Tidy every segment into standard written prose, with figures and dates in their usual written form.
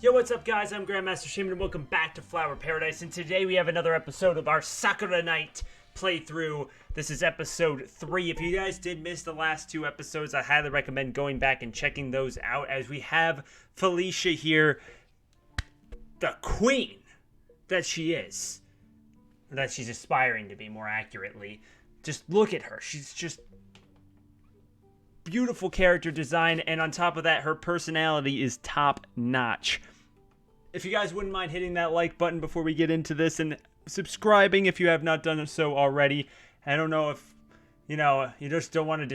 Yo, what's up guys? I'm Grandmaster Shaman and welcome back to Flower Paradise, and today we have another episode of our Sakura Night playthrough. This is episode 3. If you guys did miss the last 2 episodes, I highly recommend going back and checking those out, as we have Felicia here, the queen that she is. Or that she's aspiring to be, more accurately. Just look at her. She's just beautiful character design, and on top of that, her personality is top notch. If you guys wouldn't mind hitting that like button before we get into this, and subscribing if you have not done so already. I don't know if, you just don't want to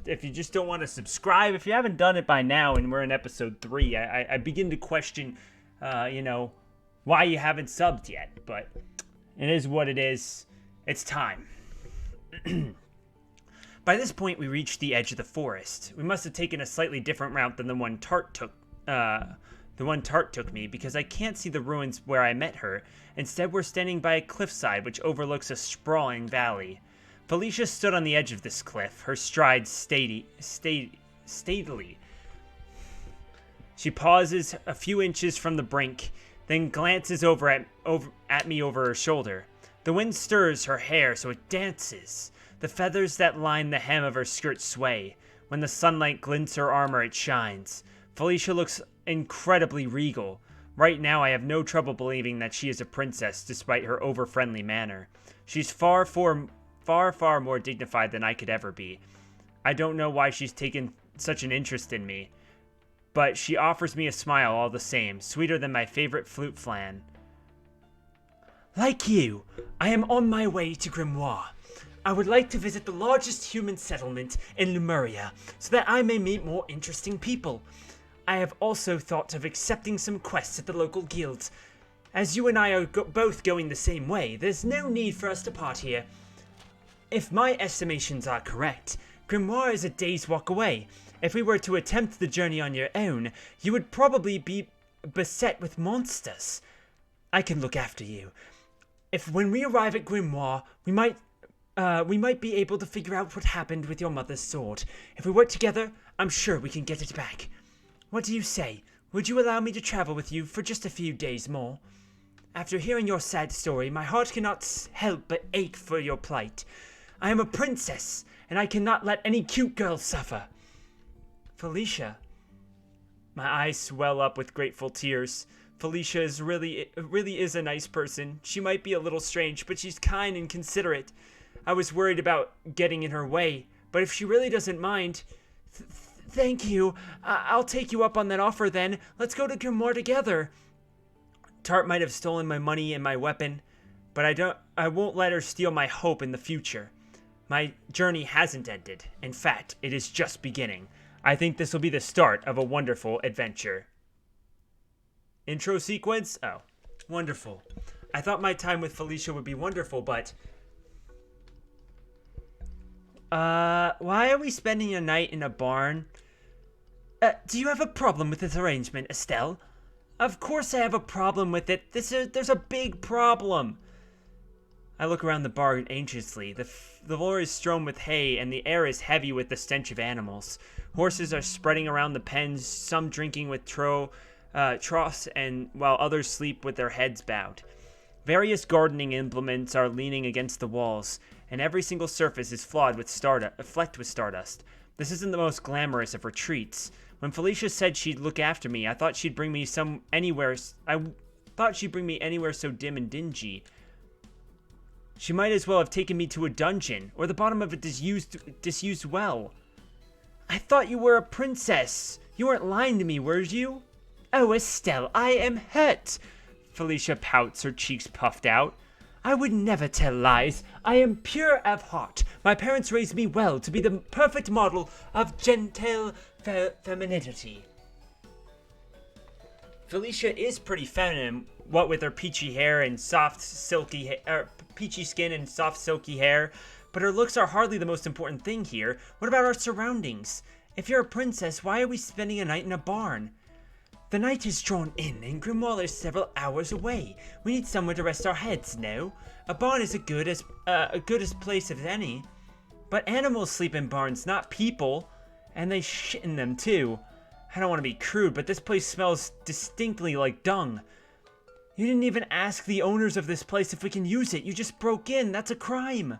if you just don't want to subscribe. If you haven't done it by now and we're in episode 3, I begin to question, why you haven't subbed yet. But it is what it is. It's time. By this point, we reached the edge of the forest. We must have taken a slightly different route than the one Tart took me, because I can't see the ruins where I met her. Instead, we're standing by a cliffside which overlooks a sprawling valley. Felicia stood on the edge of this cliff, her stride stately. She pauses a few inches from the brink, then glances over at me over her shoulder. The wind stirs her hair so it dances. The feathers that line the hem of her skirt sway. When the sunlight glints her armor, it shines. Felicia looks incredibly regal. Right now, I have no trouble believing that she is a princess, despite her over-friendly manner. She's far more dignified than I could ever be. I don't know why she's taken such an interest in me, but she offers me a smile all the same, sweeter than my favorite flute flan. Like you, I am on my way to Grimoire. I would like to visit the largest human settlement in Lemuria, so that I may meet more interesting people. I have also thought of accepting some quests at the local guilds. As you and I are both going the same way, there's no need for us to part here. If my estimations are correct, Grimoire is a day's walk away. If we were to attempt the journey on your own, you would probably be beset with monsters. I can look after you. When we arrive at Grimoire, we might be able to figure out what happened with your mother's sword. If we work together, I'm sure we can get it back. What do you say? Would you allow me to travel with you for just a few days more? After hearing your sad story, my heart cannot help but ache for your plight. I am a princess, and I cannot let any cute girl suffer. Felicia. My eyes swell up with grateful tears. Felicia really is a nice person. She might be a little strange, but she's kind and considerate. I was worried about getting in her way, but if she really doesn't mind... Thank you. I'll take you up on that offer then. Let's go to Grimoire together. Tart might have stolen my money and my weapon, but I won't let her steal my hope in the future. My journey hasn't ended. In fact, it is just beginning. I think this will be the start of a wonderful adventure. Intro sequence? Oh, wonderful. I thought my time with Felicia would be wonderful, but... why are we spending a night in a barn? Do you have a problem with this arrangement, Estelle? Of course I have a problem with it. There's a big problem. I look around the barn anxiously. The floor is strewn with hay, and the air is heavy with the stench of animals. Horses are spreading around the pens, some drinking with troughs, and while others sleep with their heads bowed. Various gardening implements are leaning against the walls, and every single surface is flecked with stardust. This isn't the most glamorous of retreats. When Felicia said she'd look after me, I thought she'd bring me anywhere so dim and dingy. She might as well have taken me to a dungeon, or the bottom of a disused well. I thought you were a princess. You weren't lying to me, were you? Oh, Estelle, I am hurt. Felicia pouts, her cheeks puffed out. I would never tell lies. I am pure of heart. My parents raised me well to be the perfect model of genteel femininity. Felicia is pretty feminine, what with her peachy hair and peachy skin and soft silky hair, but her looks are hardly the most important thing here. What about our surroundings? If you're a princess, why are we spending a night in a barn? The night is drawn in, and Grimoire is several hours away. We need somewhere to rest our heads, no? A barn is as good as place as any. But animals sleep in barns, not people. And they shit in them, too. I don't want to be crude, but this place smells distinctly like dung. You didn't even ask the owners of this place if we can use it. You just broke in. That's a crime.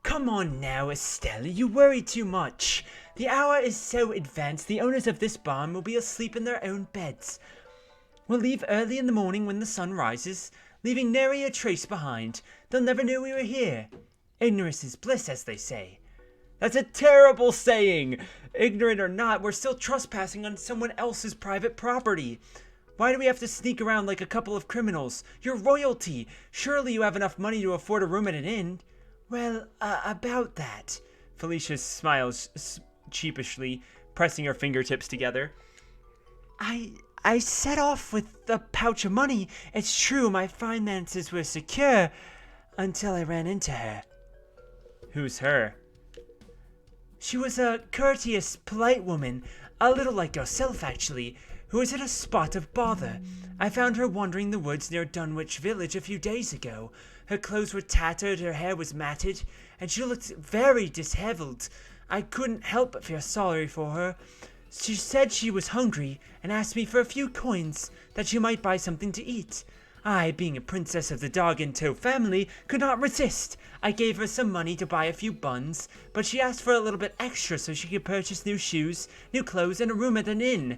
Come on now, Estelle. You worry too much. The hour is so advanced, the owners of this barn will be asleep in their own beds. We'll leave early in the morning when the sun rises, leaving nary a trace behind. They'll never know we were here. Ignorance is bliss, as they say. That's a terrible saying. Ignorant or not, we're still trespassing on someone else's private property. Why do we have to sneak around like a couple of criminals? You're royalty. Surely you have enough money to afford a room at an inn. Well, about that. Felicia smiles sheepishly, pressing her fingertips together. I set off with a pouch of money. It's true, my finances were secure until I ran into her. Who's her? She was a courteous, polite woman, a little like yourself, actually, who was in a spot of bother. I found her wandering the woods near Dunwich Village a few days ago. Her clothes were tattered, her hair was matted, and she looked very disheveled. I couldn't help but feel sorry for her. She said she was hungry and asked me for a few coins that she might buy something to eat. I, being a princess of the Dog and Toe family, could not resist. I gave her some money to buy a few buns, but she asked for a little bit extra so she could purchase new shoes, new clothes, and a room at an inn.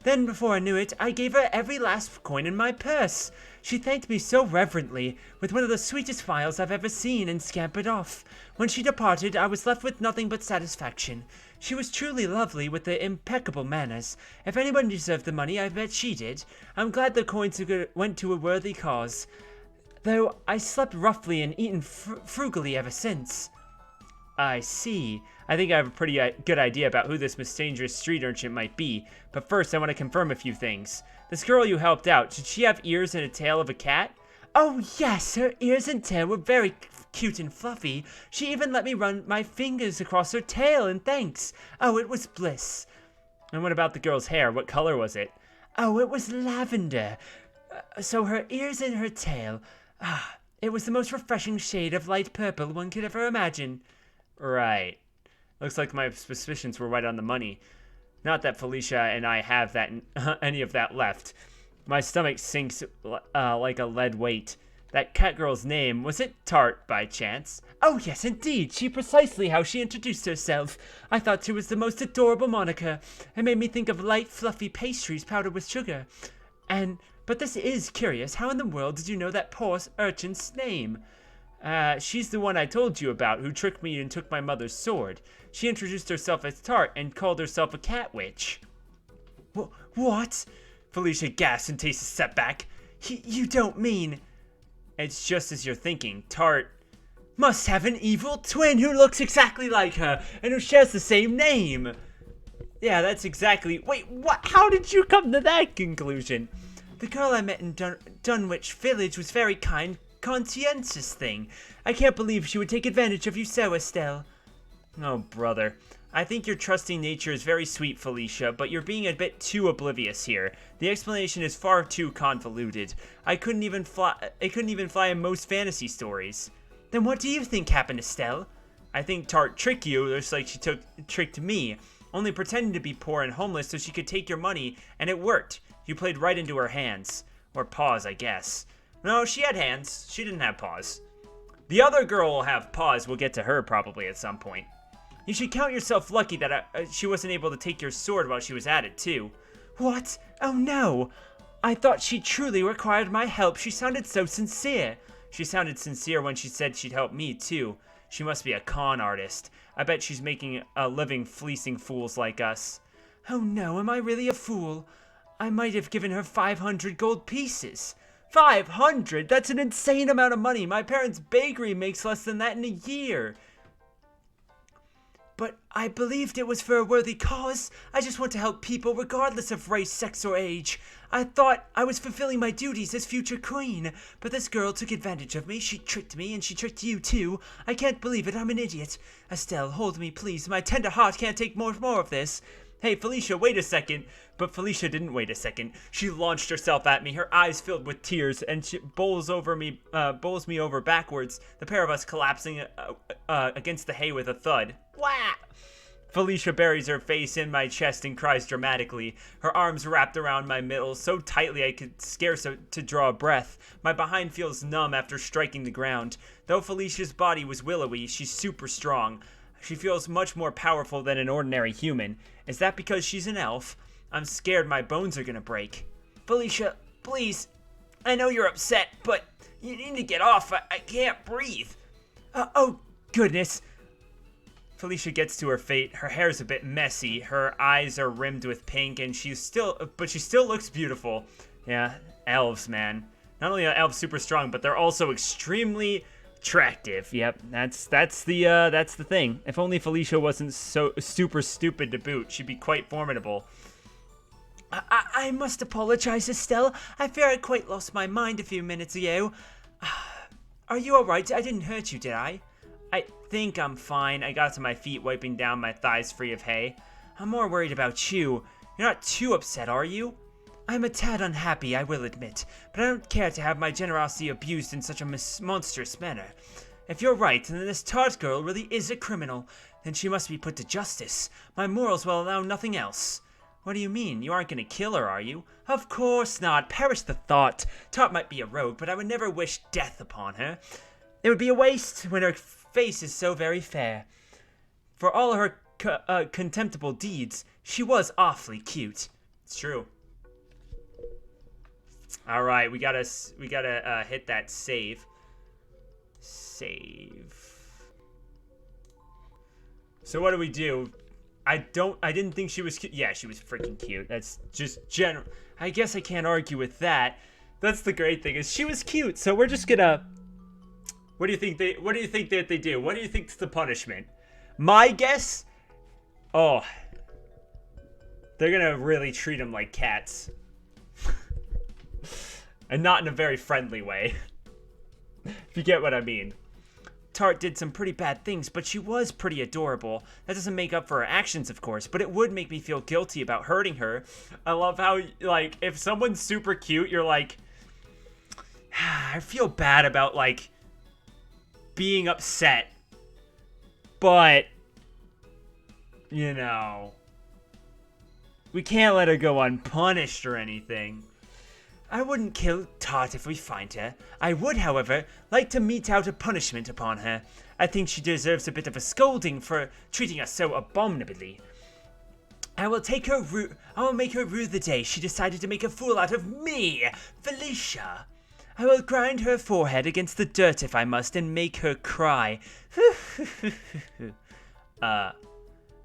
Then, before I knew it, I gave her every last coin in my purse. She thanked me so reverently, with one of the sweetest smiles I've ever seen, and scampered off. When she departed, I was left with nothing but satisfaction. She was truly lovely, with the impeccable manners. If anyone deserved the money, I bet she did. I'm glad the coins went to a worthy cause, though I slept roughly and eaten frugally ever since. I see. I think I have a pretty good idea about who this misdangerous street urchin might be, but first I want to confirm a few things. This girl you helped out, did she have ears and a tail of a cat? Oh yes, her ears and tail were very cute and fluffy. She even let me run my fingers across her tail in thanks. Oh, it was bliss. And what about the girl's hair? What color was it? Oh, it was lavender. So her ears and her tail. It was the most refreshing shade of light purple one could ever imagine. Right. Looks like my suspicions were right on the money. Not that Felicia and I have that any of that left. My stomach sinks like a lead weight. That cat girl's name, was it Tart by chance? Oh yes, indeed. She precisely how she introduced herself. I thought she was the most adorable moniker. It made me think of light, fluffy pastries powdered with sugar. But this is curious. How in the world did you know that poor urchin's name? She's the one I told you about who tricked me and took my mother's sword. She introduced herself as Tart and called herself a cat witch. What? Felicia gasped and tasted a setback. You don't mean... It's just as you're thinking. Tart must have an evil twin who looks exactly like her and who shares the same name. Yeah, that's exactly... Wait, what? How did you come to that conclusion? The girl I met in Dunwich Village was very kind, conscientious thing. I can't believe she would take advantage of you so, Estelle. Oh, brother. I think your trusting nature is very sweet, Felicia, but you're being a bit too oblivious here. The explanation is far too convoluted. It couldn't even fly in most fantasy stories. Then what do you think happened, Estelle? I think Tart tricked you just like she tricked me, only pretending to be poor and homeless so she could take your money, and it worked. You played right into her hands. Or paws, I guess. No, she had hands. She didn't have paws. The other girl will have paws. We'll get to her probably at some point. You should count yourself lucky that she wasn't able to take your sword while she was at it, too. What? Oh, no. I thought she truly required my help. She sounded so sincere. She sounded sincere when she said she'd help me, too. She must be a con artist. I bet she's making a living fleecing fools like us. Oh, no. Am I really a fool? I might have given her 500 gold pieces. 500? That's an insane amount of money. My parents' bakery makes less than that in a year. But I believed it was for a worthy cause. I just want to help people regardless of race, sex, or age. I thought I was fulfilling my duties as future queen. But this girl took advantage of me. She tricked me, and she tricked you, too. I can't believe it. I'm an idiot. Estelle, hold me, please. My tender heart can't take more of this. Hey, Felicia, wait a second. But Felicia didn't wait a second. She launched herself at me, her eyes filled with tears, and she bowls me over backwards, the pair of us collapsing against the hay with a thud. Wah! Felicia buries her face in my chest and cries dramatically, her arms wrapped around my middle so tightly I could scarce to draw a breath. My behind feels numb after striking the ground. Though Felicia's body was willowy, she's super strong. She feels much more powerful than an ordinary human. Is that because she's an elf? I'm scared my bones are gonna break. Felicia, please. I know you're upset, but you need to get off. I can't breathe. Oh, goodness. Felicia gets to her fate. Her hair's a bit messy. Her eyes are rimmed with pink, and she still looks beautiful. Yeah, elves, man. Not only are elves super strong, but they're also extremely attractive. Yep, that's the thing. If only Felicia wasn't so super stupid to boot, she'd be quite formidable. I must apologize, Estelle. I fear I quite lost my mind a few minutes ago. Are you alright? I didn't hurt you, did I? I think I'm fine. I got to my feet, wiping down my thighs free of hay. I'm more worried about you. You're not too upset, are you? I'm a tad unhappy, I will admit, but I don't care to have my generosity abused in such a monstrous manner. If you're right, and this Tart girl really is a criminal, then she must be put to justice. My morals will allow nothing else. What do you mean? You aren't going to kill her, are you? Of course not. Perish the thought. Tart might be a rogue, but I would never wish death upon her. It would be a waste when her face is so very fair. For all her contemptible deeds, she was awfully cute. It's true. All right, we gotta hit that save. Save. So what do we do? I didn't think she was cute. Yeah, she was freaking cute. That's just general. I guess I can't argue with that. That's the great thing, is she was cute. So we're just gonna. What do you think that they do? What do you think's the punishment? My guess. Oh. They're gonna really treat them like cats. And not in a very friendly way. If you get what I mean. Tart did some pretty bad things, but she was pretty adorable. That doesn't make up for her actions, of course, but it would make me feel guilty about hurting her. I love how, like, if someone's super cute, you're like, I feel bad about, like, being upset. But, you know, we can't let her go unpunished or anything. I wouldn't kill Tart if we find her. I would, however, like to mete out a punishment upon her. I think she deserves a bit of a scolding for treating us so abominably. I will make her rue the day she decided to make a fool out of me, Felicia. I will grind her forehead against the dirt if I must and make her cry.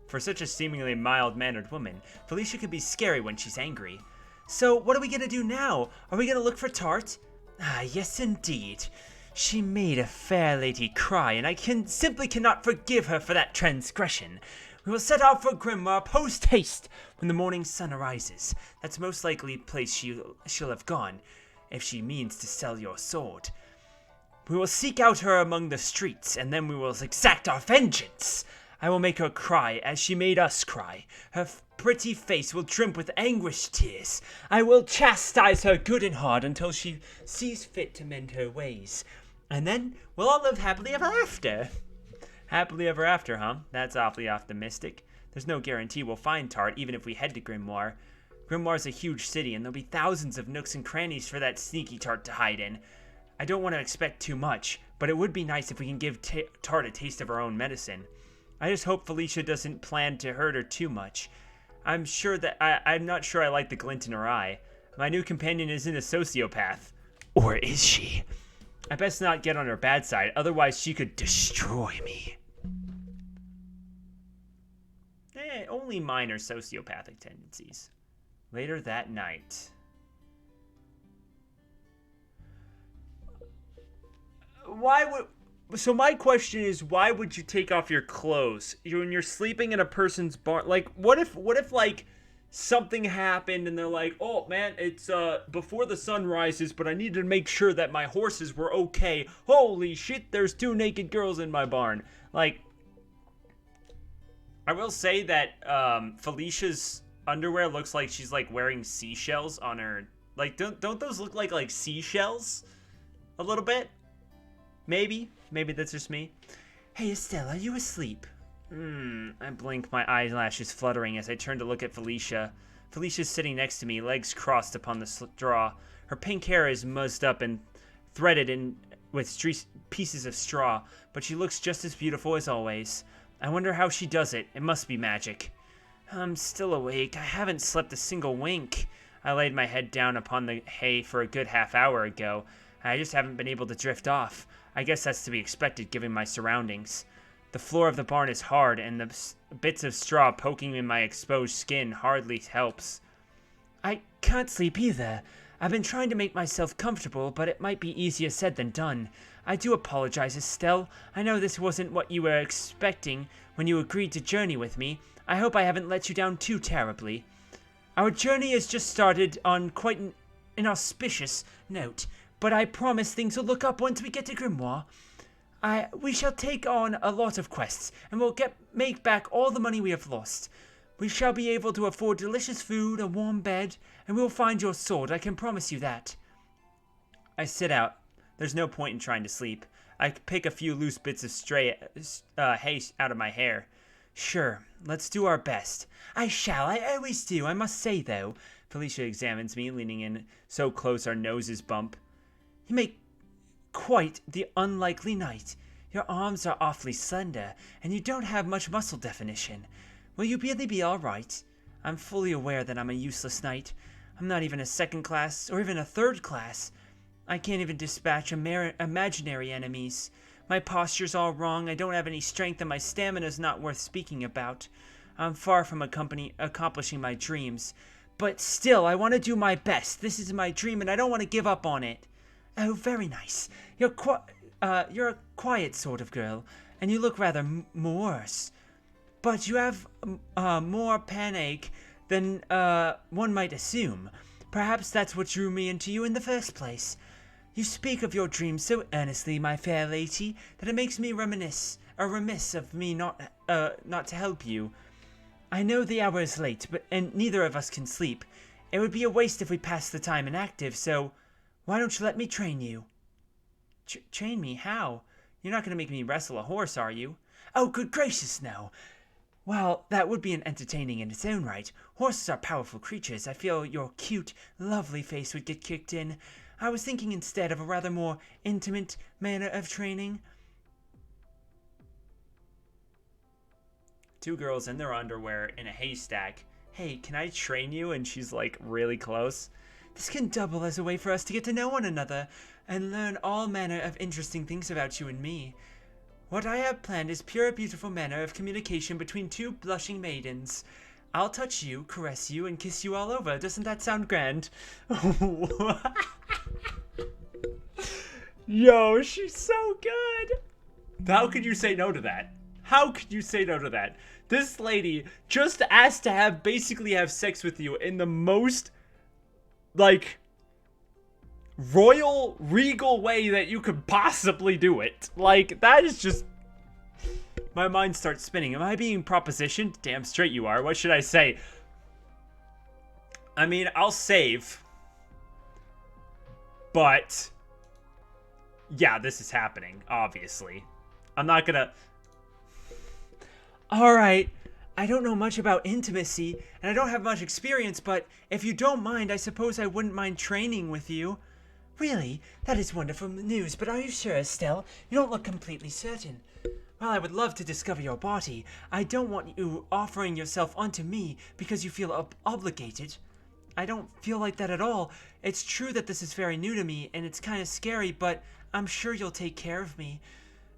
For such a seemingly mild-mannered woman, Felicia can be scary when she's angry. So, what are we gonna do now? Are we gonna look for Tart? Ah, yes indeed. She made a fair lady cry, and I simply cannot forgive her for that transgression. We will set out for Grimoire post-haste when the morning sun arises. That's most likely the place she'll have gone, if she means to sell your sword. We will seek out her among the streets, and then we will exact our vengeance. I will make her cry as she made us cry. Her pretty face will drip with anguished tears. I will chastise her good and hard until she sees fit to mend her ways. And then we'll all live happily ever after. Happily ever after, huh? That's awfully optimistic. There's no guarantee we'll find Tart, even if we head to Grimoire. Grimoire's a huge city, and there'll be thousands of nooks and crannies for that sneaky Tart to hide in. I don't want to expect too much, but it would be nice if we can give Tart a taste of her own medicine. I just hope Felicia doesn't plan to hurt her too much. I'm not sure I like the glint in her eye. My new companion isn't a sociopath. Or is she? I best not get on her bad side, otherwise she could destroy me. Only minor sociopathic tendencies. Later that night. So my question is, why would you take off your clothes when you're sleeping in a person's barn? Like, what if like something happened and they're like, oh man, it's before the sun rises, but I need to make sure that my horses were okay. Holy shit, there's 2 naked girls in my barn. Like, I will say that Felicia's underwear looks like she's like wearing seashells on her. Like, don't those look like seashells? A little bit? Maybe that's just me. Hey, Estelle, are you asleep? I blink, my eyelashes fluttering as I turn to look at Felicia. Felicia's sitting next to me, legs crossed upon the straw. Her pink hair is muzzed up and threaded in with pieces of straw, but she looks just as beautiful as always. I wonder how she does it. It must be magic. I'm still awake. I haven't slept a single wink. I laid my head down upon the hay for a good half hour ago. I just haven't been able to drift off. I guess that's to be expected given my surroundings. The floor of the barn is hard, and the bits of straw poking in my exposed skin hardly helps. I can't sleep either. I've been trying to make myself comfortable, but it might be easier said than done. I do apologize, Estelle. I know this wasn't what you were expecting when you agreed to journey with me. I hope I haven't let you down too terribly. Our journey has just started on quite an inauspicious note, but I promise things will look up once we get to Grimoire. We shall take on a lot of quests, and we'll make back all the money we have lost. We shall be able to afford delicious food, a warm bed, and we'll find your sword, I can promise you that. I sit out. There's no point in trying to sleep. I pick a few loose bits of stray hay out of my hair. Sure, let's do our best. I shall, I always do, I must say though. Felicia examines me, leaning in so close our noses bump. You make quite the unlikely knight. Your arms are awfully slender, and you don't have much muscle definition. Will you really be all right? I'm fully aware that I'm a useless knight. I'm not even a second class, or even a third class. I can't even dispatch imaginary enemies. My posture's all wrong, I don't have any strength, and my stamina's not worth speaking about. I'm far from accomplishing my dreams. But still, I want to do my best. This is my dream, and I don't want to give up on it. Oh, very nice. You're a quiet sort of girl, and you look rather morose. But you have more panic than one might assume. Perhaps that's what drew me into you in the first place. You speak of your dreams so earnestly, my fair lady, that it makes me remiss of me not to help you. I know the hour is late, and neither of us can sleep. It would be a waste if we passed the time inactive, so why don't you let me train you? Train me? How? You're not going to make me wrestle a horse, are you? Oh, good gracious, no. Well, that would be entertaining in its own right. Horses are powerful creatures. I feel your cute, lovely face would get kicked in. I was thinking instead of a rather more intimate manner of training. Two girls in their underwear in a haystack. Hey, can I train you? And she's like really close. This can double as a way for us to get to know one another and learn all manner of interesting things about you and me. What I have planned is pure beautiful manner of communication between two blushing maidens. I'll touch you, caress you, and kiss you all over. Doesn't that sound grand? Yo, she's so good. How could you say no to that? How could you say no to that? This lady just asked to basically have sex with you in the most, like, royal, regal way that you could possibly do it. Like, that is just... My mind starts spinning. Am I being propositioned? Damn straight you are. What should I say? I mean, I'll save. But... yeah, this is happening, obviously. I'm not gonna... Alright, I don't know much about intimacy, and I don't have much experience, but if you don't mind, I suppose I wouldn't mind training with you. Really? That is wonderful news, but are you sure, Estelle? You don't look completely certain. While I would love to discover your body, I don't want you offering yourself onto me because you feel obligated. I don't feel like that at all. It's true that this is very new to me, and it's kind of scary, but I'm sure you'll take care of me.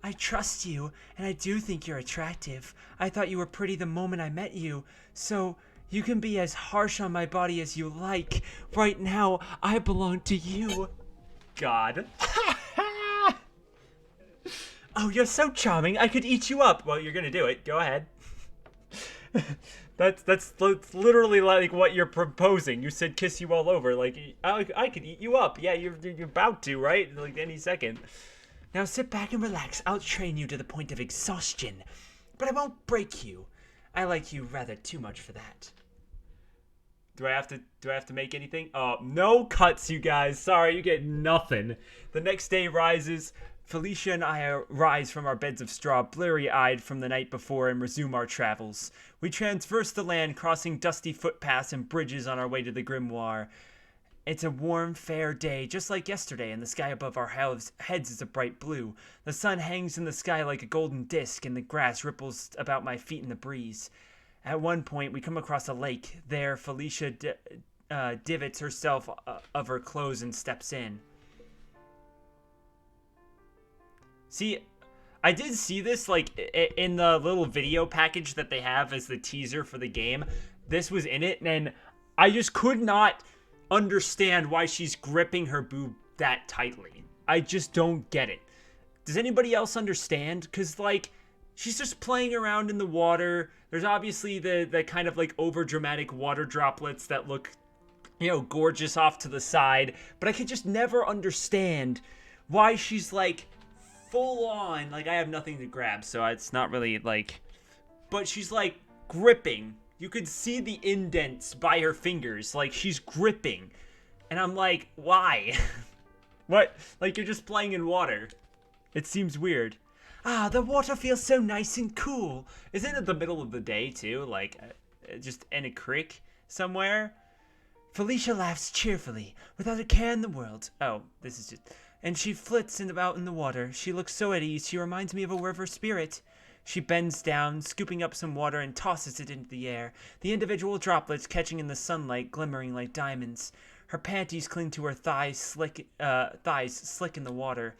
I trust you, and I do think you're attractive. I thought you were pretty the moment I met you, so you can be as harsh on my body as you like. Right now, I belong to you. God. Oh, you're so charming. I could eat you up. Well, you're gonna do it. Go ahead. That's literally like what you're proposing. You said kiss you all over. Like, I could eat you up. Yeah, you're about to, right? Like, any second. Now sit back and relax. I'll train you to the point of exhaustion. But I won't break you. I like you rather too much for that. Do I have to make anything? No cuts, you guys. Sorry, you get nothing. The next day rises. Felicia and I rise from our beds of straw, bleary-eyed from the night before, and resume our travels. We traverse the land, crossing dusty footpaths and bridges on our way to the grimoire. It's a warm, fair day, just like yesterday, and the sky above our heads is a bright blue. The sun hangs in the sky like a golden disc, and the grass ripples about my feet in the breeze. At one point, we come across a lake. There, Felicia divots herself of her clothes and steps in. See, I did see this, like, in the little video package that they have as the teaser for the game. This was in it, and I just could not understand why she's gripping her boob that tightly. I just don't get it. Does anybody else understand? Because, like, she's just playing around in the water. There's obviously the kind of, like, over-dramatic water droplets that look, you know, gorgeous off to the side. But I could just never understand why she's, like, full on, like, I have nothing to grab, so it's not really, like, but she's, like, gripping. You could see the indents by her fingers, like, she's gripping. And I'm like, why? What? Like, you're just playing in water. It seems weird. Ah, the water feels so nice and cool. Isn't it the middle of the day, too? Like, just in a creek somewhere? Felicia laughs cheerfully, without a care in the world. Oh, this is just... And she flits about in the water. She looks so at ease, she reminds me of a river spirit. She bends down, scooping up some water and tosses it into the air, the individual droplets catching in the sunlight, glimmering like diamonds. Her panties cling to her thighs slick in the water.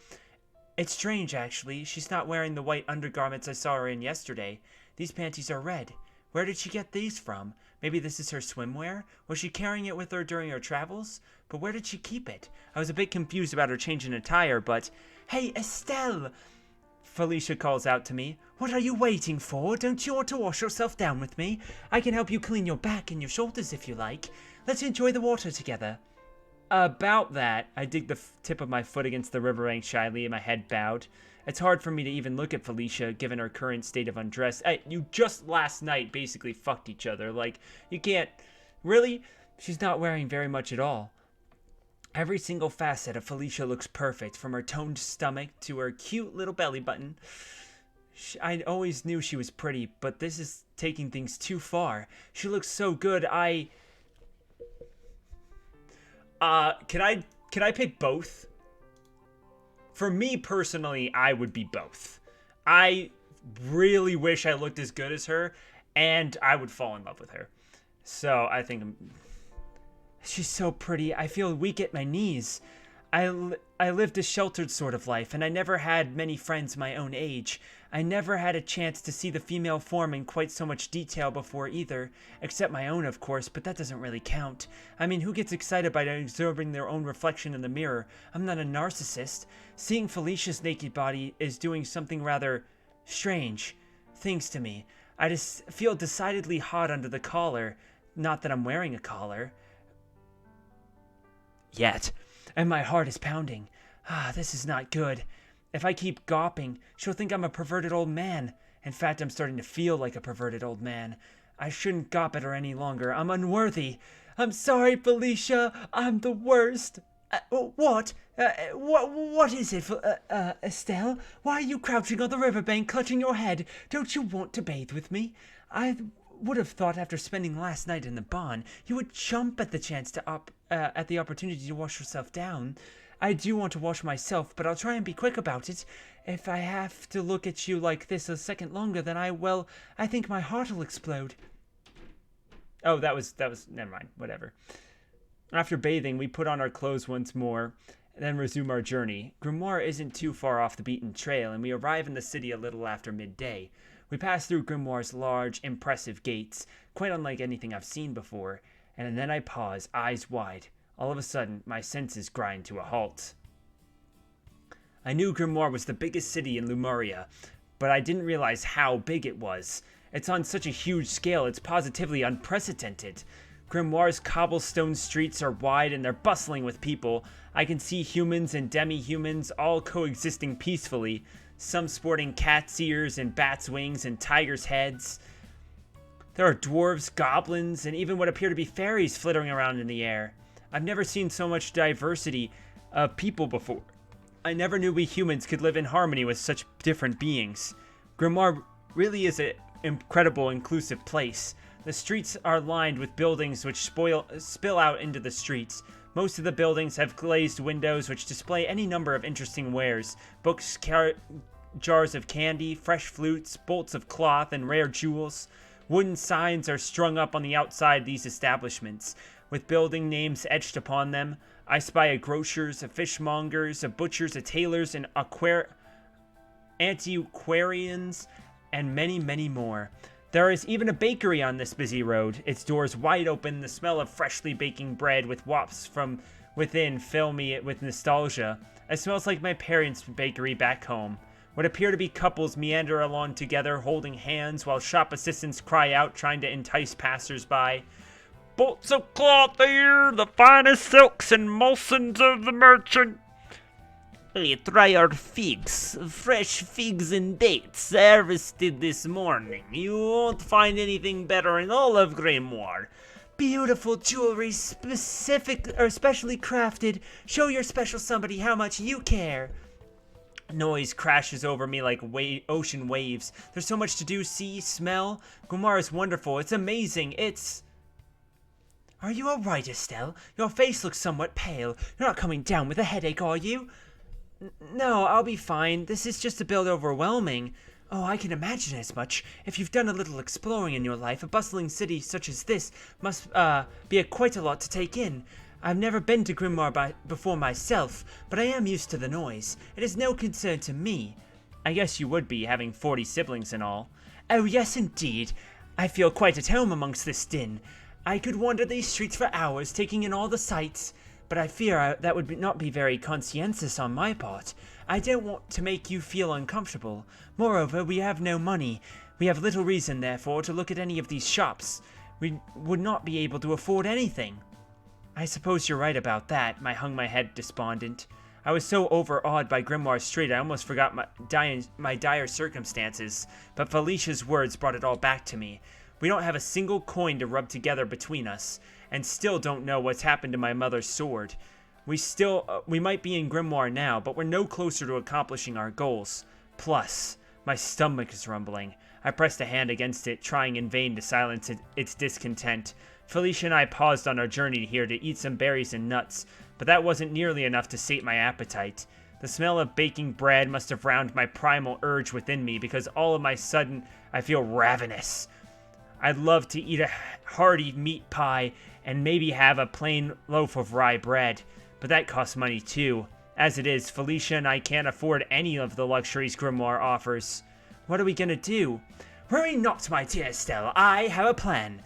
It's strange, actually. She's not wearing the white undergarments I saw her in yesterday. These panties are red. Where did she get these from? Maybe this is her swimwear? Was she carrying it with her during her travels? But where did she keep it? I was a bit confused about her change in attire, but... Hey, Estelle! Felicia calls out to me. What are you waiting for? Don't you want to wash yourself down with me? I can help you clean your back and your shoulders if you like. Let's enjoy the water together. About that, I dig the tip of my foot against the riverbank shyly and my head bowed. It's hard for me to even look at Felicia, given her current state of undress. You just last night basically fucked each other. Like, you can't... Really? She's not wearing very much at all. Every single facet of Felicia looks perfect, from her toned stomach to her cute little belly button. I always knew she was pretty, but this is taking things too far. She looks so good, can I pick both? For me personally, I would be both. I really wish I looked as good as her, and I would fall in love with her. So I think she's so pretty. I feel weak at my knees. I lived a sheltered sort of life, and I never had many friends my own age. I never had a chance to see the female form in quite so much detail before either, except my own, of course, but that doesn't really count. I mean, who gets excited by observing their own reflection in the mirror? I'm not a narcissist. Seeing Felicia's naked body is doing something rather strange things to me. I just feel decidedly hot under the collar. Not that I'm wearing a collar. Yet. And my heart is pounding. This is not good. If I keep gawping, she'll think I'm a perverted old man. In fact, I'm starting to feel like a perverted old man. I shouldn't gawp at her any longer. I'm unworthy. I'm sorry, Felicia. I'm the worst. What? What is it, Estelle? Why are you crouching on the riverbank, clutching your head? Don't you want to bathe with me? I would have thought after spending last night in the barn, you would jump at the chance at the opportunity to wash yourself down. I do want to wash myself, but I'll try and be quick about it. If I have to look at you like this a second longer, then I think my heart will explode. Oh, that was, never mind, whatever. After bathing, we put on our clothes once more, and then resume our journey. Grimoire isn't too far off the beaten trail, and we arrive in the city a little after midday. We pass through Grimoire's large, impressive gates, quite unlike anything I've seen before, and then I pause, eyes wide. All of a sudden, my senses grind to a halt. I knew Grimoire was the biggest city in Lemuria, but I didn't realize how big it was. It's on such a huge scale, it's positively unprecedented. Grimoire's cobblestone streets are wide and they're bustling with people. I can see humans and demi-humans all coexisting peacefully, some sporting cat's ears and bat's wings and tiger's heads. There are dwarves, goblins, and even what appear to be fairies flittering around in the air. I've never seen so much diversity of people before. I never knew we humans could live in harmony with such different beings. Grimoire really is an incredible, inclusive place. The streets are lined with buildings which spill out into the streets. Most of the buildings have glazed windows which display any number of interesting wares. Books, jars of candy, fresh flutes, bolts of cloth, and rare jewels. Wooden signs are strung up on the outside these establishments, with building names etched upon them. I spy a grocer's, a fishmonger's, a butcher's, a tailor's, an antiquarian's, and many, many more. There is even a bakery on this busy road, its doors wide open. The smell of freshly baking bread with wafts from within fill me with nostalgia. It smells like my parents' bakery back home. What appear to be couples meander along together, holding hands, while shop assistants cry out, trying to entice passers-by. "Bolts of cloth here, the finest silks and mulsons of the merchant." "Hey, try our figs. Fresh figs and dates, harvested this morning. You won't find anything better in all of Grimoire. Beautiful jewelry, specially crafted. Show your special somebody how much you care." Noise crashes over me like ocean waves. There's so much to do, see, smell. Grimoire is wonderful. It's amazing. Are you alright, Estelle? Your face looks somewhat pale. You're not coming down with a headache, are you? No, I'll be fine. This is just a bit overwhelming. Oh, I can imagine as much. If you've done a little exploring in your life, a bustling city such as this must be quite a lot to take in. I've never been to Grimoire before myself, but I am used to the noise. It is no concern to me. I guess you would be, having 40 siblings and all. Oh, yes, indeed. I feel quite at home amongst this din. I could wander these streets for hours, taking in all the sights, but I fear that would not be very conscientious on my part. I don't want to make you feel uncomfortable. Moreover, we have no money. We have little reason, therefore, to look at any of these shops. We would not be able to afford anything. I suppose you're right about that. I hung my head despondent. I was so overawed by Grimoire Street I almost forgot my dire circumstances, but Felicia's words brought it all back to me. We don't have a single coin to rub together between us, and still don't know what's happened to my mother's sword. We might be in Grimoire now, but we're no closer to accomplishing our goals. Plus, my stomach is rumbling. I pressed a hand against it, trying in vain to silence its discontent. Felicia and I paused on our journey here to eat some berries and nuts, but that wasn't nearly enough to sate my appetite. The smell of baking bread must have roused my primal urge within me, because all of a sudden I feel ravenous. I'd love to eat a hearty meat pie and maybe have a plain loaf of rye bread, but that costs money too. As it is, Felicia and I can't afford any of the luxuries Grimoire offers. What are we gonna do? Worry not, my dear Estelle. I have a plan.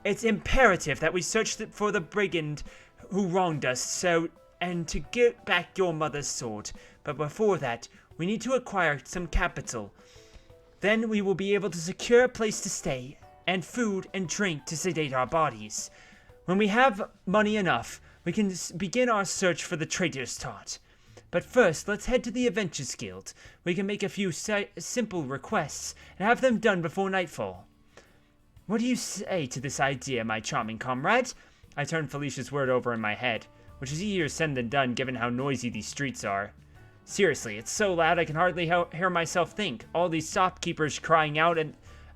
It's imperative that we search for the brigand who wronged us, and to get back your mother's sword. But before that, we need to acquire some capital. Then we will be able to secure a place to stay, and food and drink to sedate our bodies. When we have money enough, we can begin our search for the traitor's taunt. But first, let's head to the Adventures Guild. We can make a few simple requests and have them done before nightfall. What do you say to this idea, my charming comrade? I turned Felicia's word over in my head, which is easier said than done given how noisy these streets are. Seriously, it's so loud I can hardly hear myself think. All these shopkeepers crying out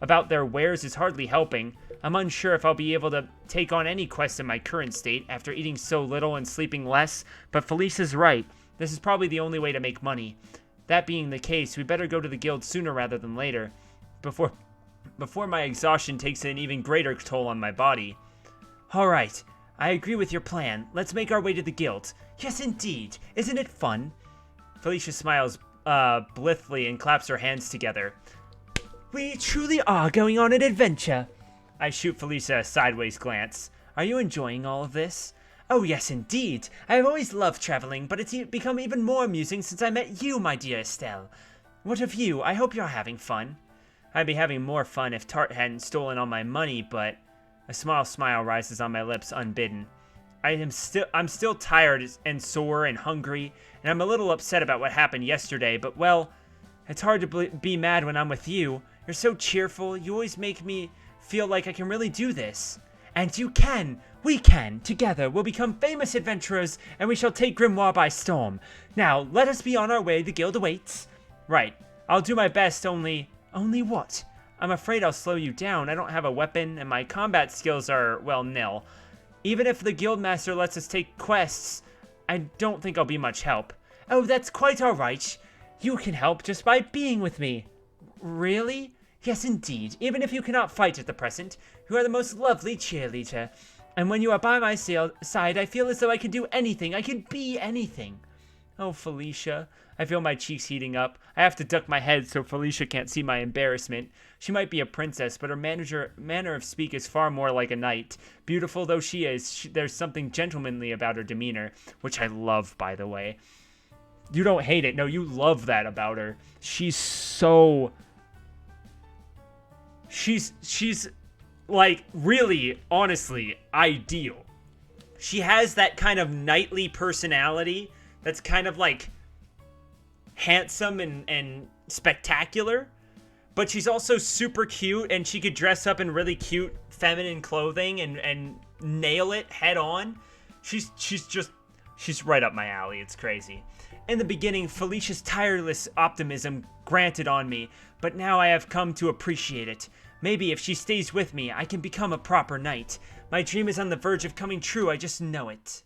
about their wares is hardly helping. I'm unsure if I'll be able to take on any quest in my current state after eating so little and sleeping less, but Felicia's right. This is probably the only way to make money. That being the case, we better go to the guild sooner rather than later, before my exhaustion takes an even greater toll on my body. Alright, I agree with your plan. Let's make our way to the guild. Yes, indeed. Isn't it fun? Felicia smiles blithely and claps her hands together. We truly are going on an adventure. I shoot Felicia a sideways glance. Are you enjoying all of this? Oh yes, indeed. I have always loved traveling, but it's become even more amusing since I met you, my dear Estelle. What of you? I hope you're having fun. I'd be having more fun if Tart hadn't stolen all my money, but a small smile rises on my lips unbidden. I'm still tired and sore and hungry, and I'm a little upset about what happened yesterday, but well, it's hard to be mad when I'm with you. You're so cheerful. You always make me feel like I can really do this. And you can, we can, together we'll become famous adventurers, and we shall take Grimoire by storm. Now, let us be on our way, the guild awaits. Right, I'll do my best, only what? I'm afraid I'll slow you down. I don't have a weapon, and my combat skills are, well, nil. Even if the guildmaster lets us take quests, I don't think I'll be much help. Oh, that's quite alright. You can help just by being with me. Really? Yes, indeed. Even if you cannot fight at the present, you are the most lovely cheerleader. And when you are by my side, I feel as though I can do anything. I can be anything. Oh, Felicia. I feel my cheeks heating up. I have to duck my head so Felicia can't see my embarrassment. She might be a princess, but her manner of speak is far more like a knight. Beautiful though she is, there's something gentlemanly about her demeanor, which I love, by the way. You don't hate it. No, you love that about her. She's so... She's like, really, honestly, ideal. She has that kind of knightly personality that's kind of, like, handsome and spectacular. But she's also super cute, and she could dress up in really cute feminine clothing and nail it head on. She's right up my alley. It's crazy. In the beginning, Felicia's tireless optimism granted on me, but now I have come to appreciate it. Maybe if she stays with me, I can become a proper knight. My dream is on the verge of coming true, I just know it.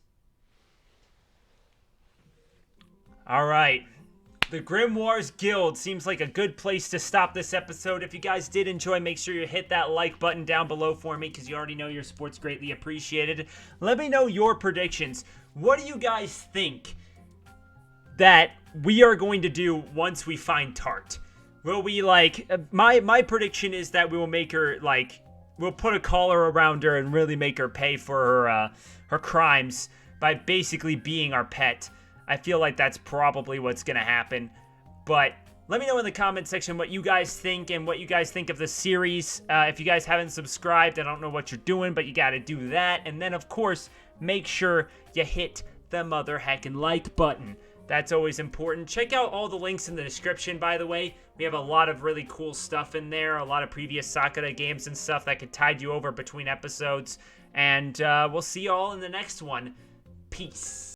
Alright. The Grimoires Guild seems like a good place to stop this episode. If you guys did enjoy, make sure you hit that like button down below for me, because you already know your support's greatly appreciated. Let me know your predictions. What do you guys think that we are going to do once we find Tart? Will we, like, my prediction is that we will make her, like, we'll put a collar around her and really make her pay for her crimes by basically being our pet. I feel like that's probably what's gonna happen. But let me know in the comment section what you guys think and what you guys think of the series. If you guys haven't subscribed, I don't know what you're doing, but you gotta do that. And then, of course, make sure you hit the mother heckin' like button. That's always important. Check out all the links in the description, by the way. We have a lot of really cool stuff in there, a lot of previous Sakura games and stuff that could tide you over between episodes. And we'll see you all in the next one. Peace.